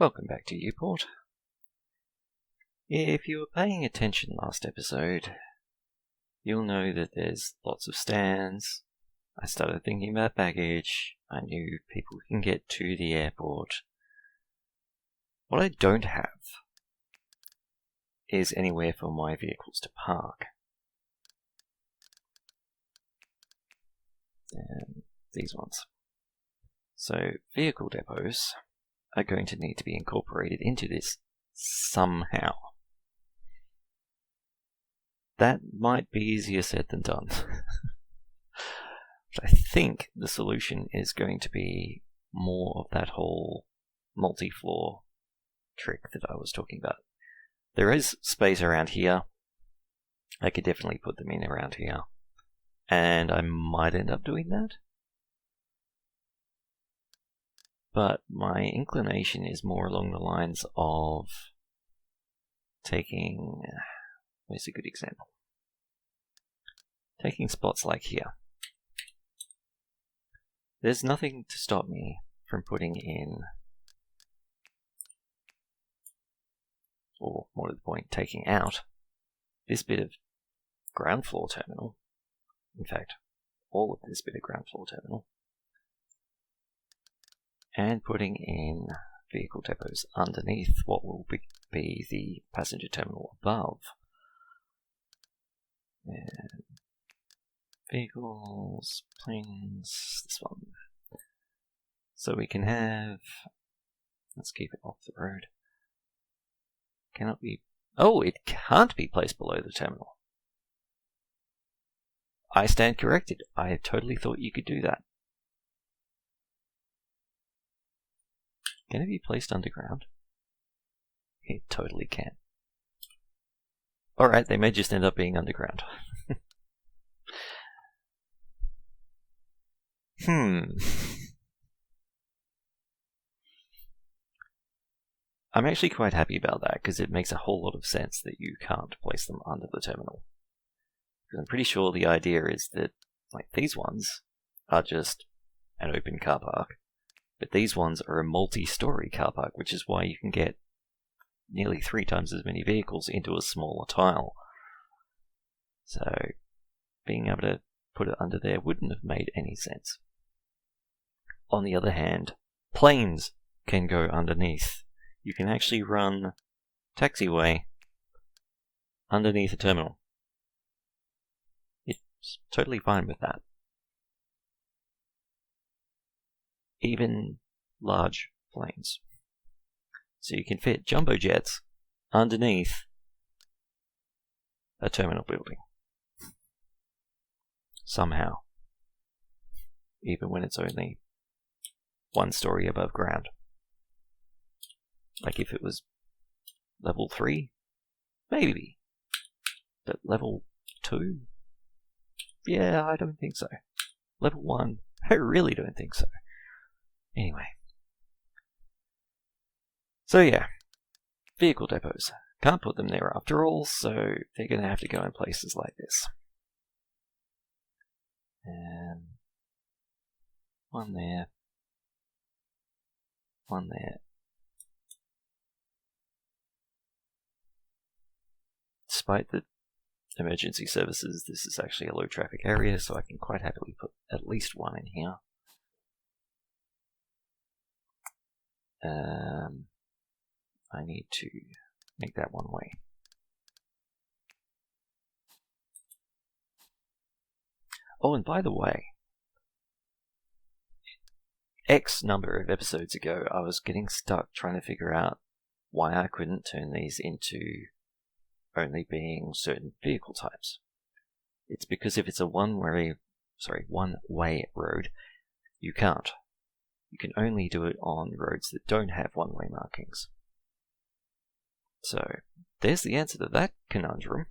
Welcome back to YouPort. If you were paying attention last episode, you'll know that there's lots of stands. I started thinking about baggage. I knew people can get to the airport. What I don't have is anywhere for my vehicles to park. And these ones. So vehicle depots are going to need to be incorporated into this somehow. That might be easier said than done. But I think the solution is going to be more of that whole multi-floor trick that I was talking about. There is space around here. I could definitely put them in around here. And I might end up doing that. But my inclination is more along the lines of taking... Where's a good example? Taking spots like here. There's nothing to stop me from putting in, or more to the point, taking out this bit of ground floor terminal. In fact, all of this bit of ground floor terminal. And putting in vehicle depots underneath what will be the passenger terminal above. And vehicles, planes, this one. So we can have, let's keep it off the road. Cannot be, oh, it can't be placed below the terminal. I stand corrected. I totally thought you could do that. Can it be placed underground? It totally can. Alright, they may just end up being underground. I'm actually quite happy about that, because it makes a whole lot of sense that you can't place them under the terminal. Because I'm pretty sure the idea is that, like, these ones are just an open car park, but these ones are a multi-story car park, which is why you can get nearly 3 times as many vehicles into a smaller tile. So, being able to put it under there wouldn't have made any sense. On the other hand, planes can go underneath. You can actually run taxiway underneath a terminal. It's totally fine with that. Even large planes. So you can fit jumbo jets underneath a terminal building. Somehow. Even when it's only 1 story above ground. Like if it was level 3, maybe. But level 2? Yeah, I don't think so. Level 1, I really don't think so. Anyway. So yeah, vehicle depots. Can't put them there after all, so they're going to have to go in places like this. And one there. One there. Despite the emergency services, this is actually a low traffic area, so I can quite happily put at least one in here. I need to make that one way. Oh, and by the way, X number of episodes ago, I was getting stuck trying to figure out why I couldn't turn these into only being certain vehicle types. It's because if it's a one-way road, you can't. You can only do it on roads that don't have one-way markings. So, there's the answer to that conundrum.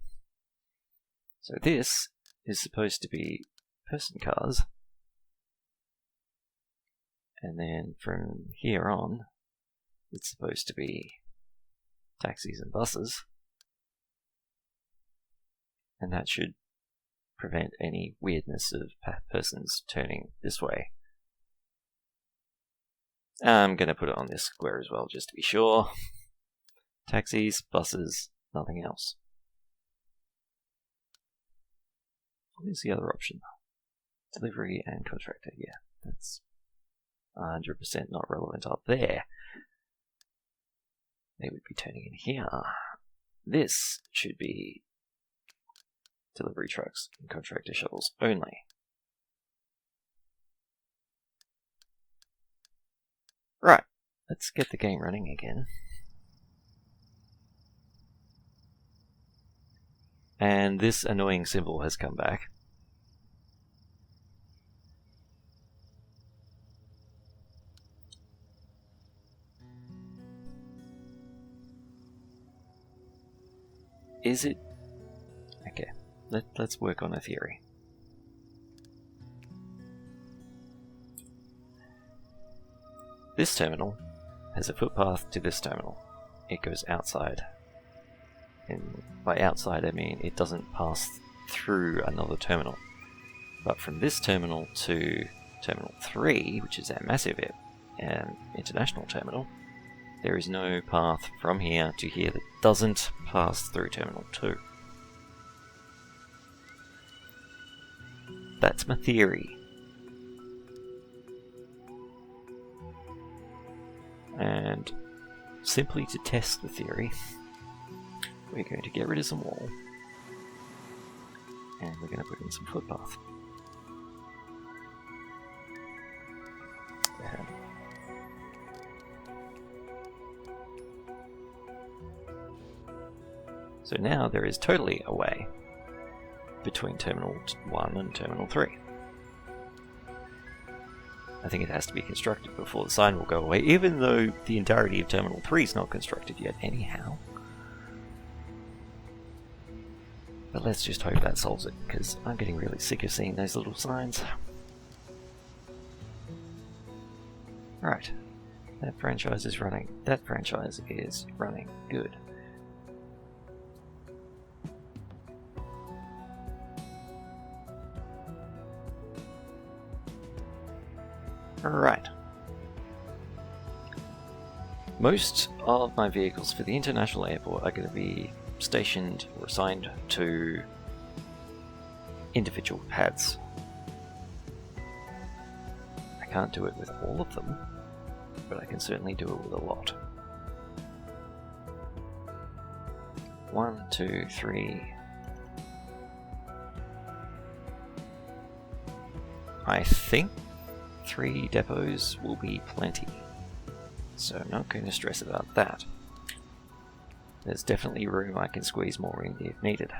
So this is supposed to be person cars. And then from here on, it's supposed to be taxis and buses. And that should prevent any weirdness of persons turning this way. I'm going to put it on this square as well, just to be sure. Taxis, buses, nothing else. What is the other option? Delivery and contractor, yeah, that's 100% not relevant up there. They would be turning in here. This should be delivery trucks and contractor shuttles only. Right, let's get the game running again. And this annoying symbol has come back. Is it? Okay, let's work on a theory. This terminal has a footpath to this terminal. It goes outside. And by outside I mean it doesn't pass through another terminal. But from this terminal to Terminal 3, which is our massive international terminal, there is no path from here to here that doesn't pass through Terminal 2. That's my theory. And simply to test the theory, we're going to get rid of some wall, and we're going to put in some footpath. There. So now there is totally a way between Terminal 1 and Terminal 3. I think it has to be constructed before the sign will go away, even though the entirety of Terminal 3 is not constructed yet anyhow. But let's just hope that solves it, because I'm getting really sick of seeing those little signs. Right, that franchise is running. That franchise is running good. Alright. Most of my vehicles for the international airport are going to be stationed or assigned to individual pads. I can't do it with all of them, but I can certainly do it with a lot. 1, 2, 3. I think 3 depots will be plenty, so I'm not going to stress about that. There's definitely room I can squeeze more in if needed.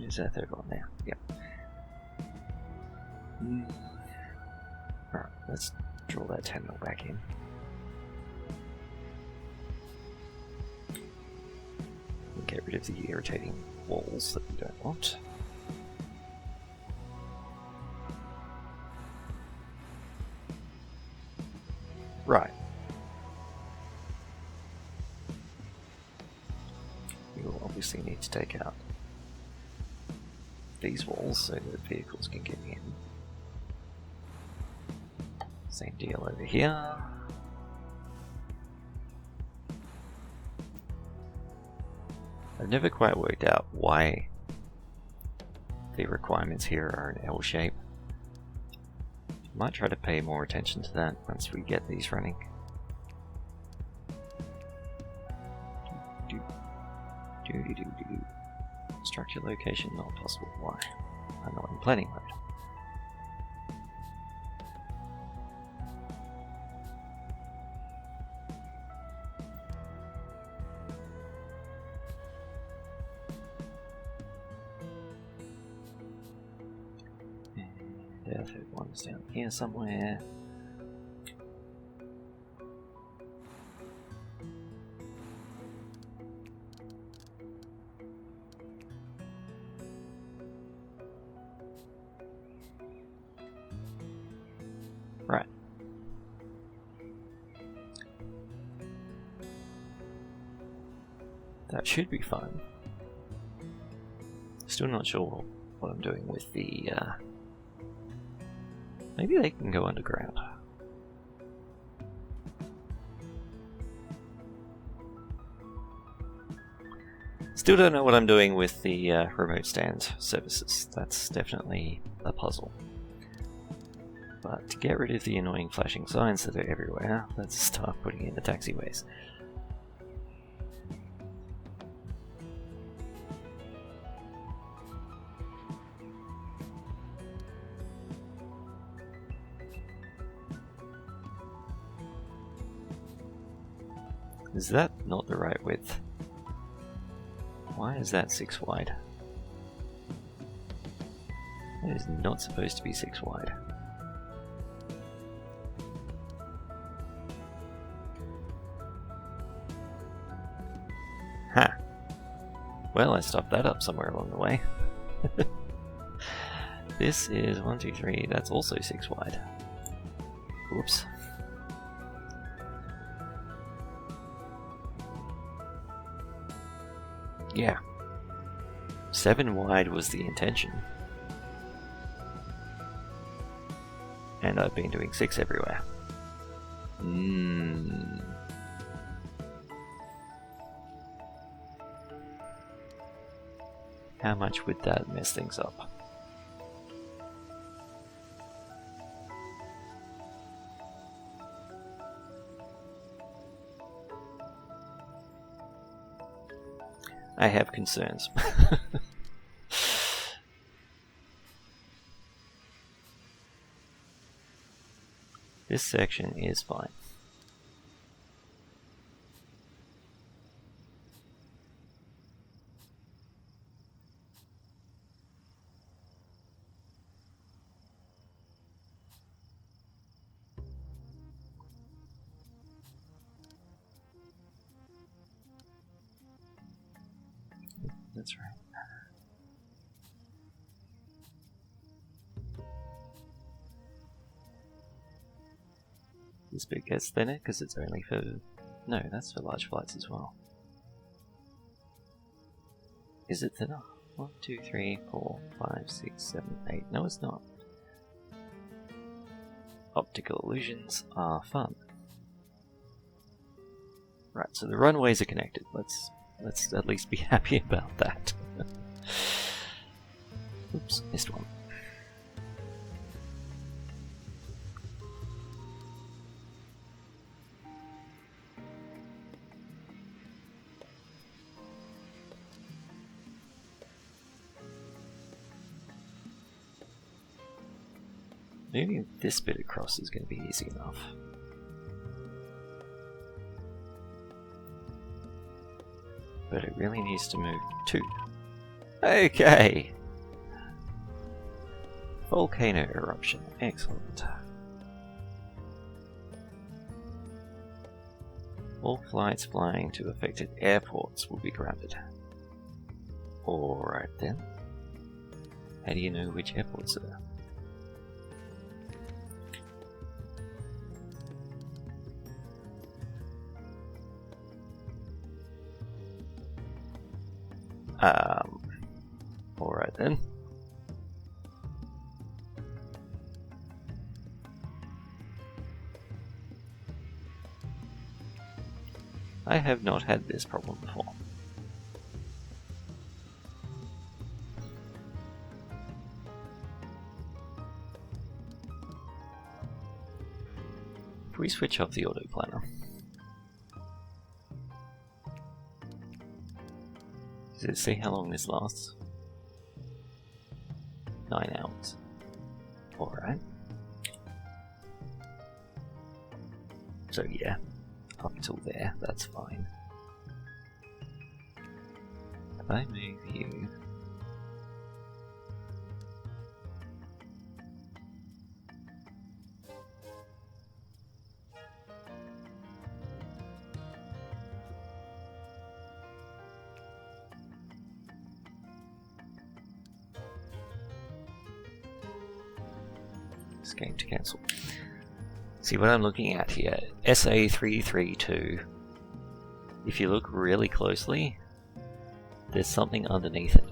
Is that third one there? Yep. Alright, let's draw that terminal back in. And get rid of the irritating walls that we don't want. Right. We will obviously need to take out these walls so that vehicles can get in. Same deal over here. I've never quite worked out why the requirements here are an L shape. Might try to pay more attention to that once we get these running. Structure location not possible. Why? I'm not in planning mode. And our third one's down here somewhere. Right. That should be fun. Still not sure what I'm doing with the Maybe they can go underground. Still don't know what I'm doing with the remote stand services. That's definitely a puzzle. But to get rid of the annoying flashing signs that are everywhere, let's start putting in the taxiways. Is that not the right width? Why is that 6 wide? It is not supposed to be 6 wide. Ha! Well, I stuffed that up somewhere along the way. This is 1, 2, 3, that's also 6 wide. Oops. Yeah. 7 wide was the intention. And I've been doing 6 everywhere. How much would that mess things up? I have concerns. This section is fine. That's right. This bit gets thinner because it's only for... No, that's for large flights as well. Is it thinner? 1, 2, 3, 4, 5, 6, 7, 8. No, it's not. Optical illusions are fun. Right, so the runways are connected. Let's at least be happy about that. Oops, missed one. Moving this bit across is going to be easy enough. But it really needs to move 2. Okay! Volcano eruption. Excellent. All flights flying to affected airports will be grounded. Alright then. How do you know which airports are? Alright then. I have not had this problem before. If we switch off the auto planner. Does it see how long this lasts? 9 hours. Alright. So yeah, up till there, that's fine. If I move you... This game to cancel. See what I'm looking at here, SA332. If you look really closely, there's something underneath it.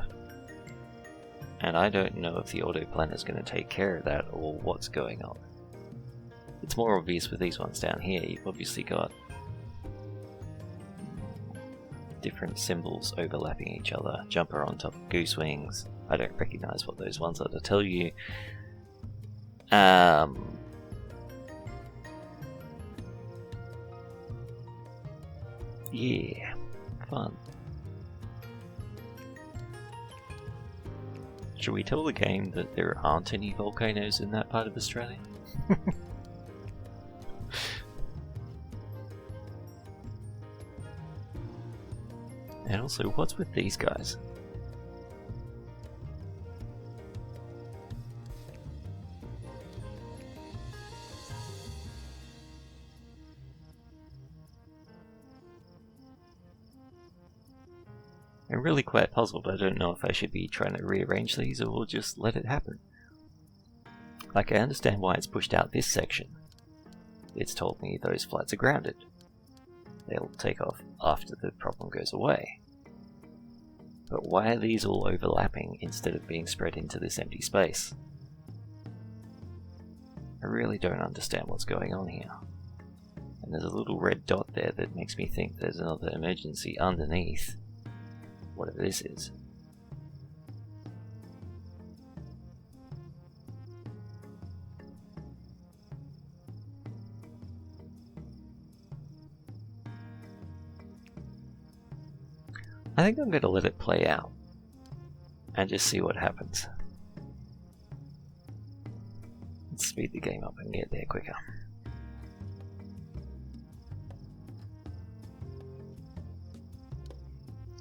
And I don't know if the auto planner is going to take care of that or what's going on. It's more obvious with these ones down here. You've obviously got different symbols overlapping each other. Jumper on top of goose wings. I don't recognize what those ones are to tell you. Yeah, fun. Should we tell the game that there aren't any volcanoes in that part of Australia? And also, what's with these guys? I'm really quite puzzled. I don't know if I should be trying to rearrange these or just let it happen. Like, I understand why it's pushed out this section. It's told me those flights are grounded. They'll take off after the problem goes away. But why are these all overlapping instead of being spread into this empty space? I really don't understand what's going on here. And there's a little red dot there that makes me think there's another emergency underneath whatever this is. I think I'm going to let it play out and just see what happens. Let's speed the game up and get there quicker.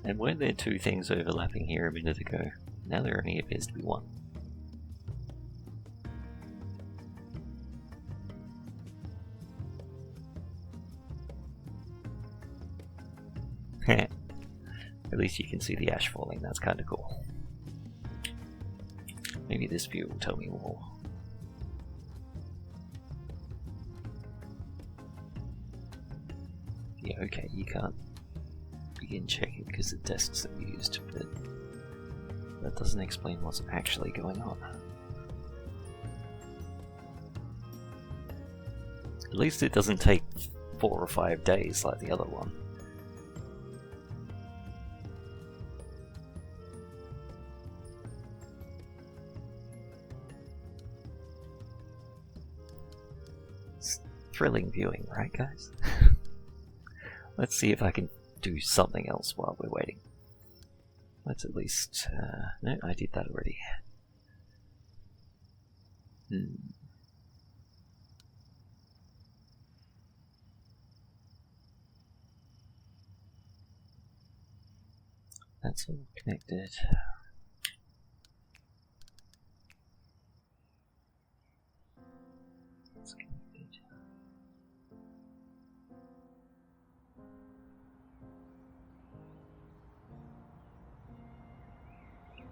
And weren't there two things overlapping here a minute ago? Now there only appears to be one. At least you can see the ash falling, that's kinda cool. Maybe this view will tell me more. Yeah, okay, you can't begin checking because the desks are used, but that doesn't explain what's actually going on. At least it doesn't take 4 or 5 days like the other one. It's thrilling viewing, right guys? Let's see if I can do something else while we're waiting. Let's at least... no, I did that already. That's all connected. It's connected.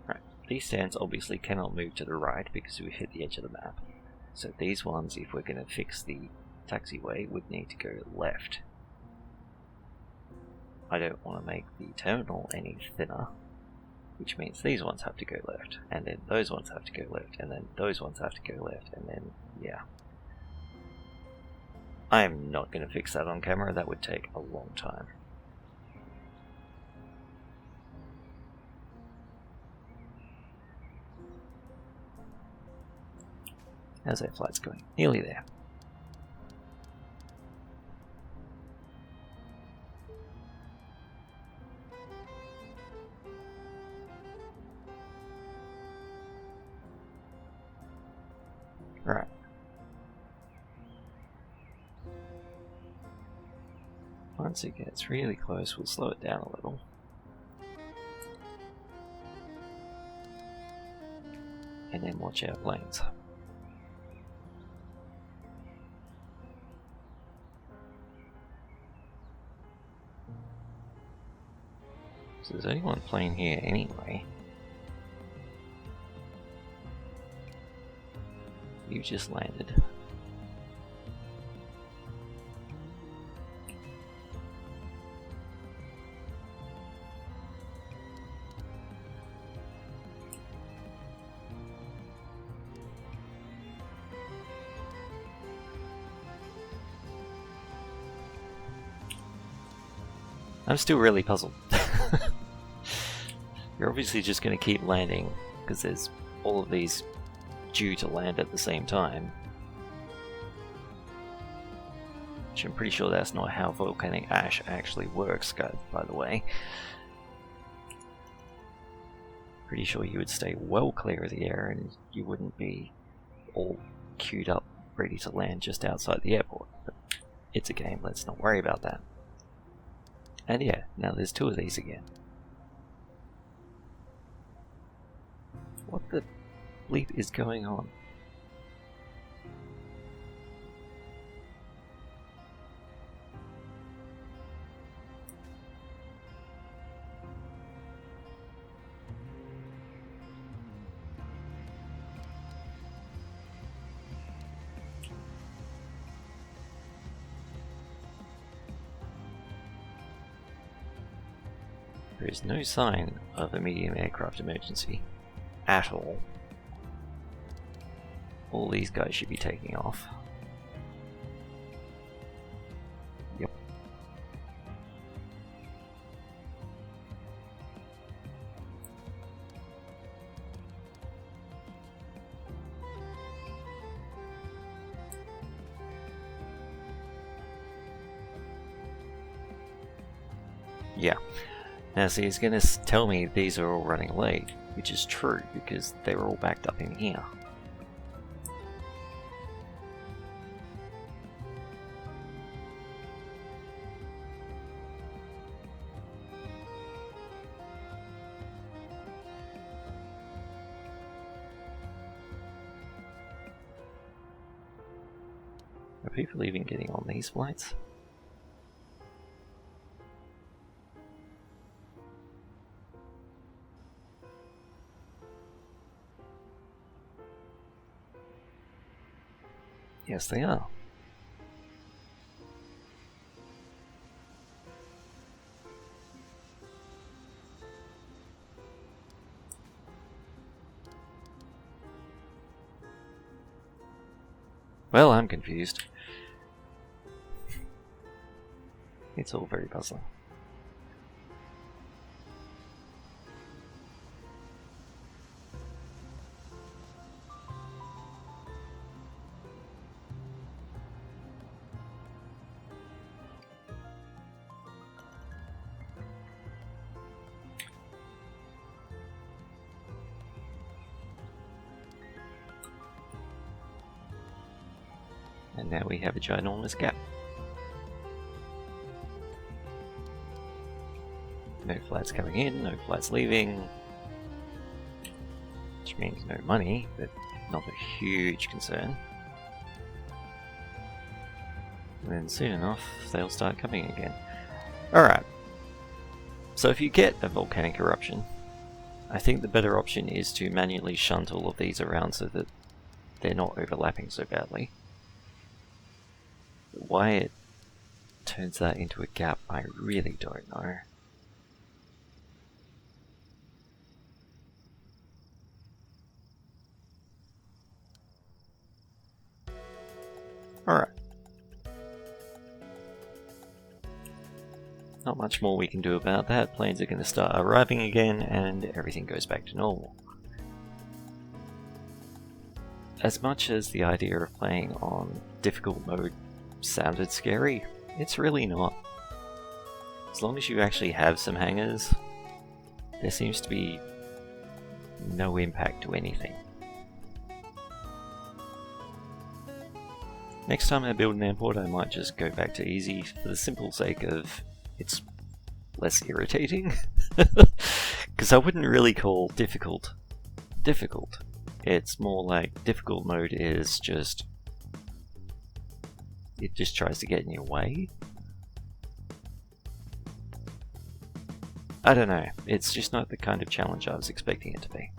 Right, these stands obviously cannot move to the right because we've hit the edge of the map. So these ones, if we're going to fix the taxiway, would need to go left. I don't want to make the terminal any thinner, which means these ones have to go left, and then those ones have to go left, and then those ones have to go left, and then, yeah. I'm not going to fix that on camera, that would take a long time. How's that flight's going? Nearly there. Right. Once it gets really close, we'll slow it down a little. And then watch our planes. So there's only one plane here anyway. You just landed. I'm still really puzzled. You're obviously just going to keep landing, because there's all of these due to land at the same time. Which I'm pretty sure that's not how volcanic ash actually works, guys, by the way. Pretty sure you would stay well clear of the air and you wouldn't be all queued up, ready to land just outside the airport. But it's a game, let's not worry about that. And yeah, now there's 2 of these again. What the bleep is going on? There is no sign of a medium aircraft emergency at all. All these guys should be taking off. Yep. Yeah. Now see, he's going to tell me these are all running late, which is true, because they were all backed up in here. Are people even getting on these flights? Yes, they are. Well, I'm confused. It's all very puzzling. And now we have a ginormous gap. No flights coming in, no flights leaving. Which means no money, but not a huge concern. And then soon enough, they'll start coming again. Alright. So if you get a volcanic eruption, I think the better option is to manually shunt all of these around so that they're not overlapping so badly. Why it turns that into a gap, I really don't know. Alright. Not much more we can do about that. Planes are going to start arriving again and everything goes back to normal. As much as the idea of playing on difficult mode sounded scary, it's really not. As long as you actually have some hangars, there seems to be no impact to anything. Next time I build an airport, I might just go back to easy for the simple sake of it's less irritating. Because I wouldn't really call difficult. It's more like difficult mode is just... it just tries to get in your way. I don't know, it's just not the kind of challenge I was expecting it to be.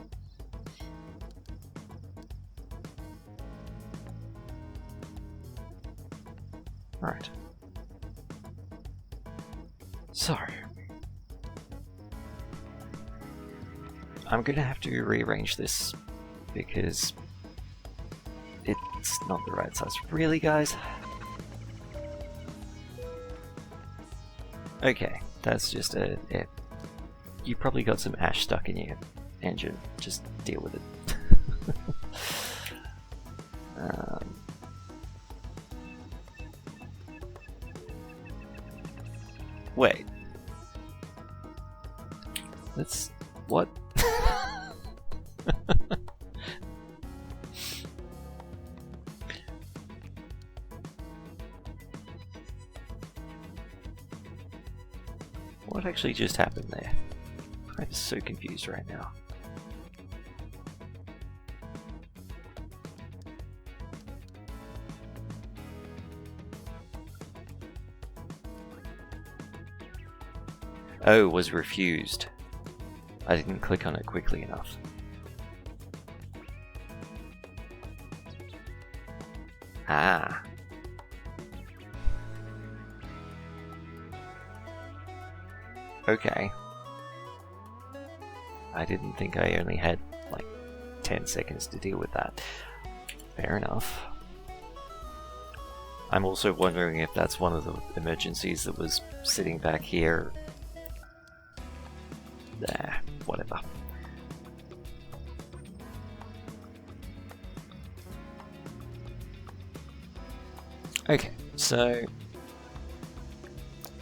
Right. So, I'm gonna have to rearrange this because it's not the right size. Really, guys? Okay, That's just a... Yeah. You probably got some ash stuck in your engine. Just deal with it. Wait. Let's... What? What actually just happened there? I'm so confused right now. Oh, was refused. I didn't click on it quickly enough. Ah. Okay. I didn't think I only had like 10 seconds to deal with that. Fair enough. I'm also wondering if that's one of the emergencies that was sitting back here. Whatever. Okay, so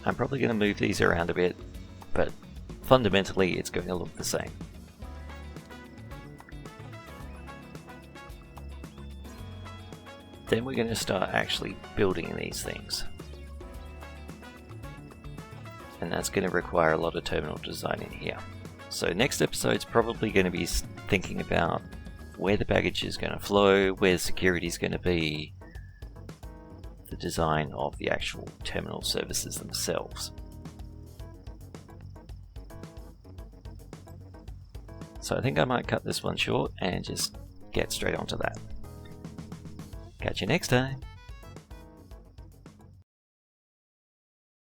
I'm probably going to move these around a bit, but fundamentally it's going to look the same. Then we're going to start actually building these things. And that's going to require a lot of terminal design in here. So next episode's probably going to be thinking about where the baggage is going to flow, where the security is going to be, the design of the actual terminal services themselves. So I think I might cut this one short and just get straight onto that. Catch you next time.